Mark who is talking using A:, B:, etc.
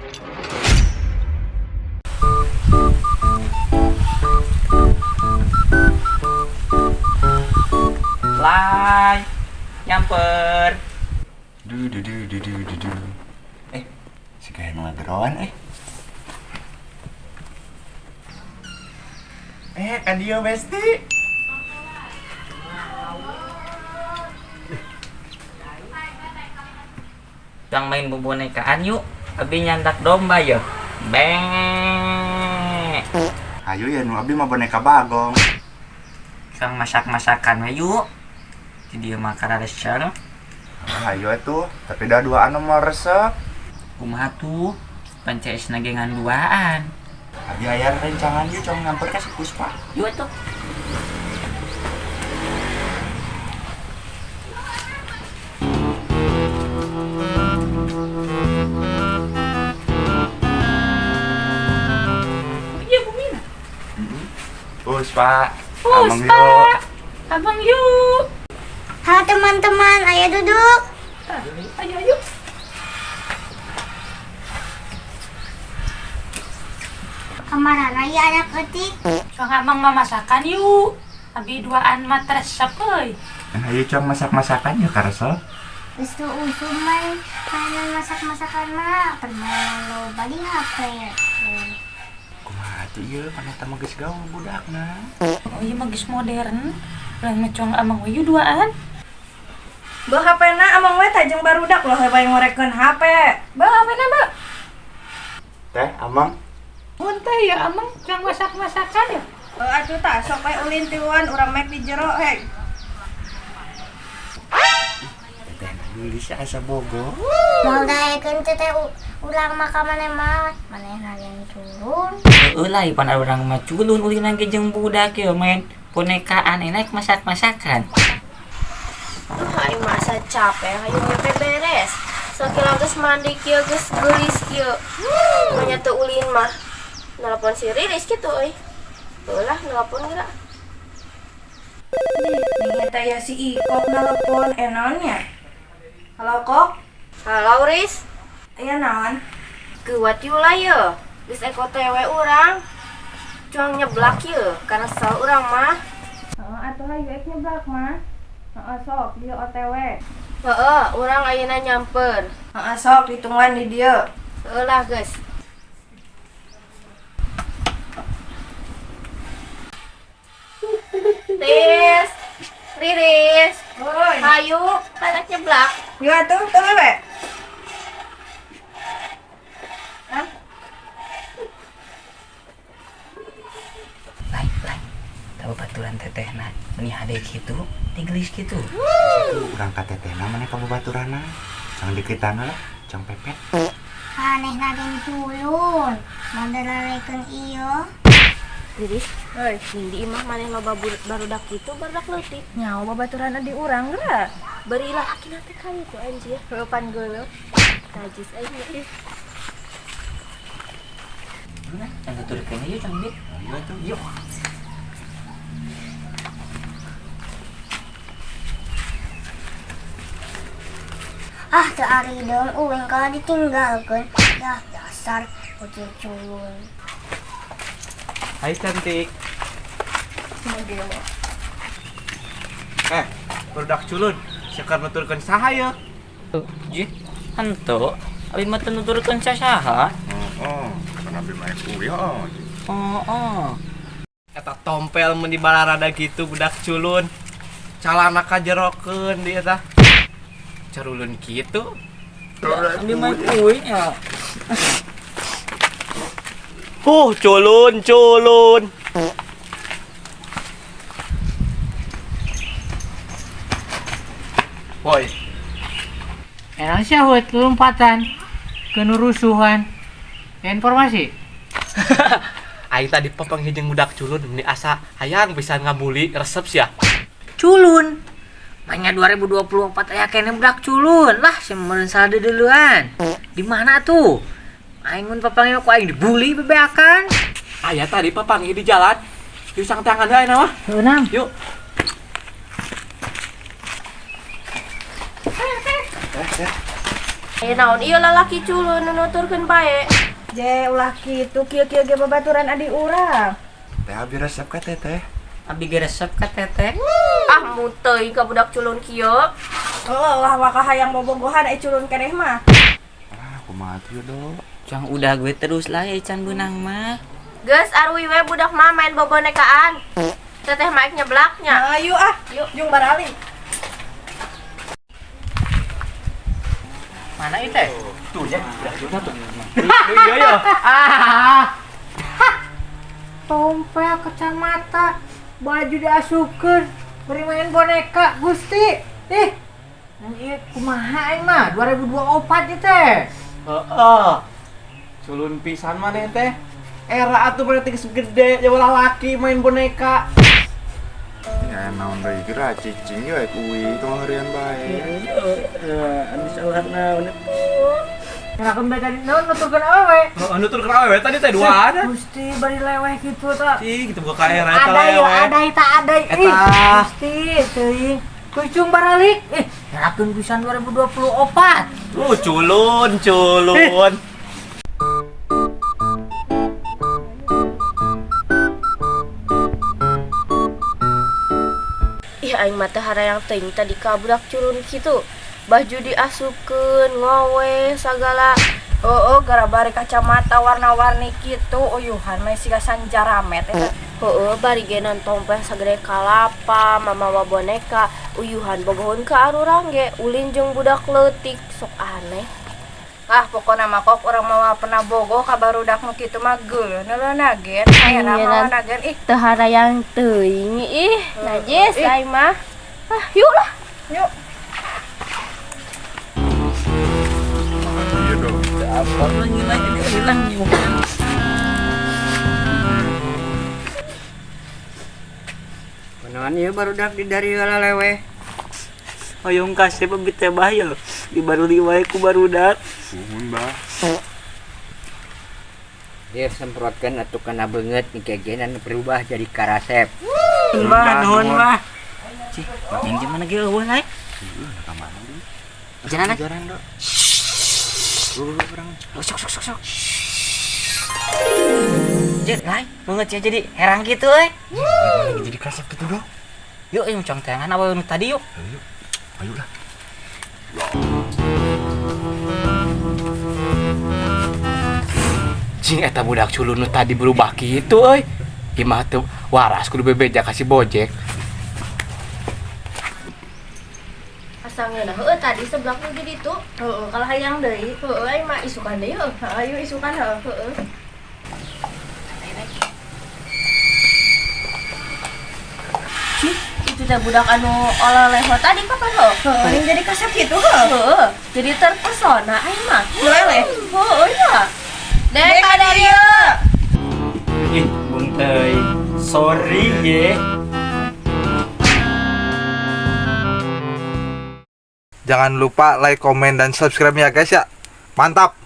A: Lai, nyamper.
B: Si kayak ngelageroan kan dia Besti.
A: Yang main bonekaan yuk. Abi nyandak domba ya. Beng.
B: Ayo ya nu abi mah boneka bagong.
A: Kang masak-masakan we yuk. Jadi makan resep.
B: Ayo tuh, tapi dah duaan mau resep.
A: Kumaha tuh? Pances nagengan duaan.
B: Abi aya rencangan yuk cong ngamper ka si Puspa.
A: Yuk tuh.
B: Puspa,
A: Abang yuk.
C: Halo teman-teman, ayo duduk.
A: Ayo.
C: Kamar raya anak ketik.
D: Kang Abang mah masakan yuk. Abi duaan mah resep euy.
B: Ayo cong masak-masakan yuk ka resep.
C: Terus tuh usuman mainan masak-masakan mah permainan lo bali HP.
B: Kumaha tuh ieu paneta mah geus gaul budakna.
D: Oh iya mah geus modern. Ulah ngecong Amang we yuk duaan.
E: Bawa HP na amang we tajeng barudak loh yang ngorekeun HP. Bawa HP na, Mbak.
B: Teh, Amang.
D: Muntah ya Amang kang masak-masakan ya.
E: Atuh tah sok we ulin tiluan urang mek di jero heg.
B: Teh geus asa bogo.
C: Mau daekeun teh ulang maka mah manehna yang turun.
A: Heulai pan urang mah culun ulinan ge jeung budak ya main bonekaan enak masak-masakan.
F: Hai masa capek, hayu ngepe beres. Sakila geus mandi kieu geus geulis kieu. Nya teu ulin mah. Nelpon si Riris kitu euy. Ulah nelpon geura.
E: Nih eta ya si Ikok nelpon naonnya. Halo Kok,
F: Halo Riris,
E: aya naon?
F: geuwat yula ye. Geus eko tewe urang. Cuang nyeblak ye, karena sel urang mah.
E: Atuh hayu ek nyeblak mah. Sok dia OTW.
F: Heeh, urang ayeuna nyamper.
E: Sok ditungguan di dieu.
F: Heulah geus. Riris,
E: Hoi.
F: hayu, anak nyeblak.
E: Yuk atuh teu we.
A: Lai. Tahu baturan tetehna. Meni hade kitu, tinggelis kitu.
B: Urang ka tetehna maneh ka babaturana. Cang dikitana lah, cang pepet.
C: Manehna yang turun. Mau dalarekeun ieu.
F: Riris, Nindi imah maneh loba barudak kitu barudak leutik.
E: Nyawa babaturan di urang geura.
F: Berilah laki nanti kali tuh anjir. Pan geuleuh. Najis aja ih.
A: Yang tuturkeun yuk cang Bit.
B: Ayo tuh.
A: Yuk.
C: Teu ari deung uing ka ditinggalkeun. Dah dasar bocil culun.
G: Hai cantik. Produk culun. Sekar nuturkeun saha ye?
A: Ji, henteu. Abi mah teu nuturkeun sasaha.
B: Kan abi mah kuyo.
G: Eta tompel mun di balarada gitu budak culun. Calana kajerokeun di eta. Carulun kitu.
A: Abi mah kuy nya.
G: Culun. Woi,
D: Enak sih buat lompatan ke nurusuhan. Informasi.
G: aing tadi popeng hijeng budak culun ini asa hayang bisa ngabuli resep sia.
A: Culun. Mainnya 2024 aya kene budak culun. Lah semen salade duluan. Di mana tuh? Aing mun papangi ku aing dibully bebeakan.
G: Aya tadi papangi di jalan. Yuk sang tangan deui ayeuna mah.
D: Beunang.
G: Yuk.
F: Naon ieu lalaki culun nu nuturkeun bae.
E: Je ulah kitu kieu-kieu ge babaturan adi urang.
B: Teh abi resep ka teteh.
A: Abi ge resep ka teteh.
F: Ah muteuy ka budak culun kieu.
E: Lah wakah hayang bobogohan culun keneh mah.
B: Ah, kumaha atuh do.
A: Cang udah gue terus lah ya can benang mah.
F: Geus arwi we budak mah main bobonekaan. Teteh maik nyeblaknya.
E: Ayo yuk jung barali.
A: Mana itu teh?
G: Tuh ya, budak culun tuh.
A: Iya ya. Ah. Tompel kacamata, baju diasukeun, beri main boneka Gusti. Nang ieu kumaha aing mah 2024 ieu teh.
G: Heeh. Culun pisan maneh teh. Era atuh berarti geus gede, jeung lalaki main boneka.
B: Ya naon deui geura cicing we kuwi tong heureun bae.
A: Anu salah naon. Ngerakeun bae tadi naon nuturkeun awewe.
G: Heeh, nuturkeun awewe tadi teh duaan.
A: Gusti bari leweh kitu tah.
G: Cing, kita buka ka era eta
A: Ada ya,
G: lewe.
A: ada eta ada.
G: Eta.
A: Gusti teuing. Kucung baralik. Ngerakeun pisan 2024.
G: Culun.
F: Ih aing mah teh harayang teuing tadi ka budak culun kitu. Baju diasupkeun, ngowe sagala.
E: Gara bari kacamata warna-warni kitu uyuhan mah siga sanjaramet eta.
F: Bari genan tompel sagede kalapa, mamawa boneka, uyuhan bogohon ka arurang ge, ulin jeung budak leutik sok aneh.
E: Pokona mah kok urang mah pernah bogo ka barudak nu kitu mah geuleuh nagen. Aya mah nagen ih.
F: Teu harayang teuing ih, najis aing mah. Yuk lah.
E: Yuk.
B: Iya dong.
A: Apa lagi hilang juga. Beneran ya baru dak di dari lewe. Hoyong kasih pebit teh bahaya di baru wae ku barudak.
B: Suhun bah.
H: Dia semprotkan atau kena banget nih kegenan berubah jadi karasep.
A: Mbah nuhun mah. Cih, yang gimana ge eueuh naik?
B: Ka mana deui?
A: Jalan
B: Jaran do. Urang.
A: Sok. Jek, naik, banget ya jadi herang gitu
B: Jadi kasep gitu do.
A: Yuk, yang congtengan apa yang tadi yuk.
B: Ayolah.
G: Cing eta budak culun nu tadi berubah kitu euy. Gimana tuh waras kudu bebeja kasih bojek.
F: Asangeuna heueuh tadi sebelah nu di ditu.
E: Kalau hayang deui.
F: Aing mah isukan deui heuh.
E: Ayo isukan
F: Heeh. Itu teh budak anu oleh-oleh tadi kapan heuh?
E: Yang jadi kasep gitu
F: Heeh. Jadi terpesona aing mah.
E: Lele.
F: Heeh ya. Dek ada dia.
G: Ih, buntai. Sorry ye.
I: Jangan lupa like, komen, dan subscribe ya guys ya. Mantap.